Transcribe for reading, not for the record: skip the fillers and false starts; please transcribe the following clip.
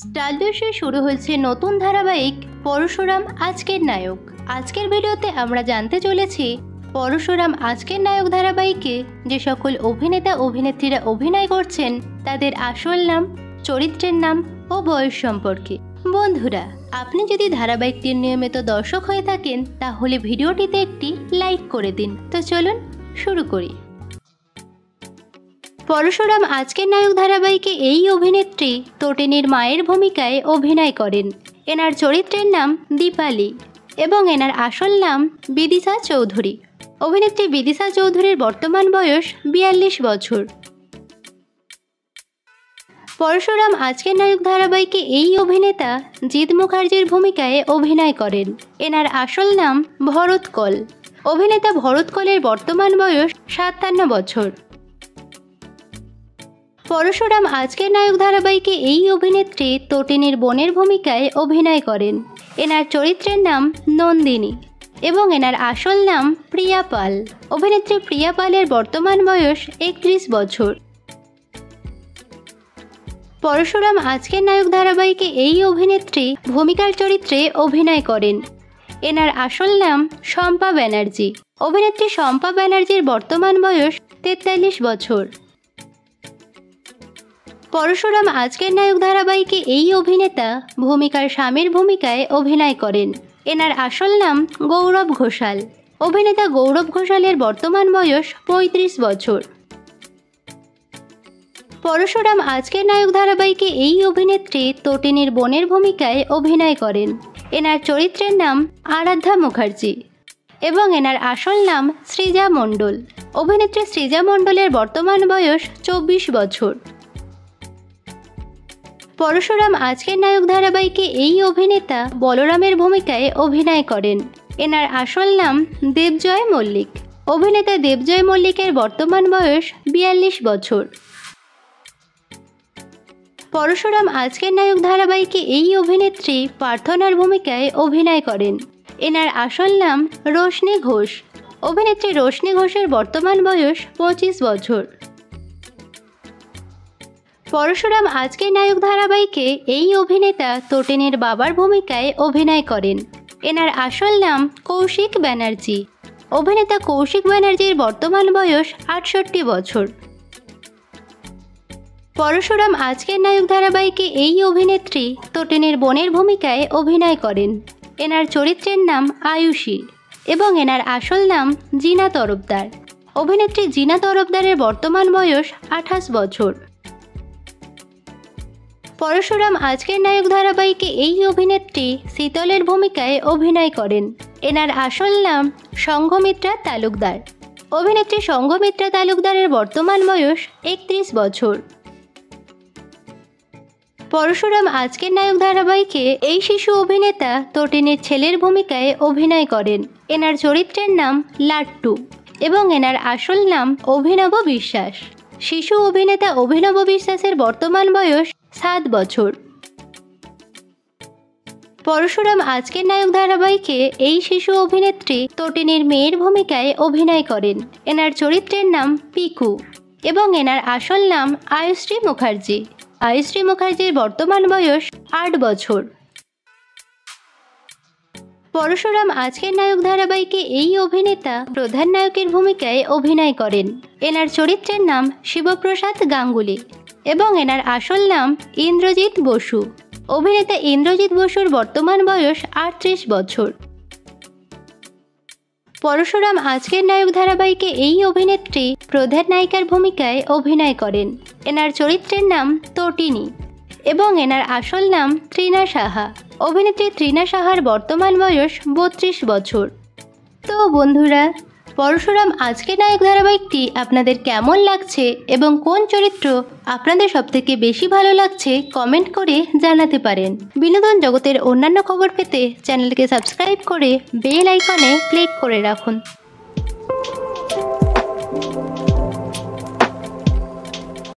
স্টারডস্টে শুরু হয়েছে নতুন ধারাবাহিক পরশুরাম আজকের নায়ক। আজকের ভিডিওতে আমরা জানতে চলেছি পরশুরাম আজকের নায়ক ধারাবাহিকে যে সকল অভিনেতা অভিনেত্রীরা অভিনয় করছেন তাদের আসল নাম, চরিত্রের নাম ও বয়স সম্পর্কে। বন্ধুরা, আপনি যদি ধারাবাহিকটির নিয়মিত দর্শক হয়ে থাকেন তাহলে ভিডিওটিতে একটি লাইক করে দিন। তো চলুন শুরু করি। পরশুরাম আজকের নায়ক ধারাবাহিকে এই অভিনেত্রী তটিনীর মায়ের ভূমিকায় অভিনয় করেন। এনার চরিত্রের নাম দীপালি এবং এনার আসল নাম বিদিশা চৌধুরী। অভিনেত্রী বিদিশা চৌধুরীর বর্তমান বয়স 42 বছর। পরশুরাম আজকের নায়ক ধারাবাহিকে এই অভিনেতা জিৎ মুখার্জির ভূমিকায় অভিনয় করেন। এনার আসল নাম ভরত কল। অভিনেতা ভরত কলের বর্তমান বয়স 57 বছর। পরশুরাম আজকের নায়ক ধারাবাহিকে এই অভিনেত্রী তটিনীর বোনের ভূমিকায় অভিনয় করেন। এনার চরিত্রের নাম নন্দিনী এবং এনার আসল নাম প্রিয়া পাল। অভিনেত্রী প্রিয়া পালের বর্তমান বয়স 31 বছর। পরশুরাম আজকের নায়ক ধারাবাহিকে এই অভিনেত্রী ভূমিকার চরিত্রে অভিনয় করেন। এনার আসল নাম শম্পা ব্যানার্জি। অভিনেত্রী শম্পা ব্যানার্জির বর্তমান বয়স 43 বছর। পরশুরাম আজকের নায়ক ধারাবাহিকে এই অভিনেতা ভূমিকার স্বামীর ভূমিকায় অভিনয় করেন। এনার আসল নাম গৌরব ঘোষাল। অভিনেতা গৌরব ঘোষালের বর্তমান বয়স 35 বছর। পরশুরাম আজকের নায়ক ধারাবাহিকে এই অভিনেত্রী তটিনীর বোনের ভূমিকায় অভিনয় করেন। এনার চরিত্রের নাম আরাধ্যা মুখার্জি এবং এনার আসল নাম সৃজা মণ্ডল। অভিনেত্রী সৃজা মণ্ডলের বর্তমান বয়স 24 বছর। পরশুরাম আজকের নায়ক ধারাবাহিকে এই অভিনেতা বলরামের ভূমিকায় অভিনয় করেন। এনার আসল নাম দেবজয় মল্লিক। অভিনেতা দেবজয় মল্লিকের বর্তমান বয়স 42 বছর। পরশুরাম আজকের নায়ক ধারাবাহিকে এই অভিনেত্রী প্রার্থনার ভূমিকায় অভিনয় করেন। এনার আসল নাম রোশনি ঘোষ। অভিনেত্রী রোশনি ঘোষের বর্তমান বয়স 25 বছর। পরশুরাম আজকের নায়ক ধারাবাহিকে এই অভিনেতা তটিনীর বাবার ভূমিকায় অভিনয় করেন। এনার আসল নাম কৌশিক ব্যানার্জি। অভিনেতা কৌশিক ব্যানার্জির বর্তমান বয়স 68 বছর। পরশুরাম আজকের নায়ক ধারাবাহিকে এই অভিনেত্রী তটিনীর বোনের ভূমিকায় অভিনয় করেন। এনার চরিত্রের নাম আয়ুষী এবং এনার আসল নাম জিনা তরফদার। অভিনেত্রী জিনা তরফদারের বর্তমান বয়স 28 বছর। পরশুরাম আজকের নায়ক ধারাবাহিকে এই অভিনেত্রী শীতলের ভূমিকায় অভিনয় করেন। এনার আসল নাম সংঘমিত্রা তালুকদার। অভিনেত্রী সংঘমিত্রা তালুকদারের বর্তমান বয়স 31 বছর। পরশুরাম আজকের নায়ক ধারাবাহিকে এই শিশু অভিনেতা তটিনীর ছেলের ভূমিকায় অভিনয় করেন। এনার চরিত্রের নাম লাট্টু এবং এনার আসল নাম অভিনব বিশ্বাস। শিশু অভিনেতা অভিনব বিশ্বাসের বর্তমান বয়স 7 বছর। পরশুরাম আজকের নায়ক ধারাবাহিকে এই শিশু অভিনেত্রী তটিনীর মেয়ের ভূমিকায় অভিনয় করেন। এনার চরিত্রের নাম পিকু এবং এনার আসল নাম আয়ুশ্রী মুখার্জি। আয়ুশ্রী মুখার্জির বর্তমান বয়স 8 বছর। পরশুরাম আজকের নায়ক ধারাবাহিকে এই অভিনেতা প্রধান নায়কের ভূমিকায় অভিনয় করেন। এনার চরিত্রের নাম শিবপ্রসাদ গাঙ্গুলি এবং এনার আসল নাম ইন্দ্রজিৎ বসু। অভিনেতা ইন্দ্রজিৎ বসুর বর্তমান বয়স 38 বছর। পরশুরাম আজকের নায়ক ধারাবাহিকে এই অভিনেত্রী প্রধান নায়িকার ভূমিকায় অভিনয় করেন। এনার চরিত্রের নাম তটিনী এবং এনার আসল নাম তৃণা সাহা। অভিনেত্রী তৃণা সাহার বর্তমান বয়স 32 বছর। তো বন্ধুরা, পরশুরাম আজকের নায়ক ধারাবাহিকটি আপনাদের কেমন লাগছে এবং কোন চরিত্র আপনাদের সবথেকে বেশি ভালো লাগছে কমেন্ট করে জানাতে পারেন। বিনোদন জগতের অন্যান্য খবর পেতে চ্যানেলকে সাবস্ক্রাইব করে বেল আইকনে ক্লিক করে রাখুন।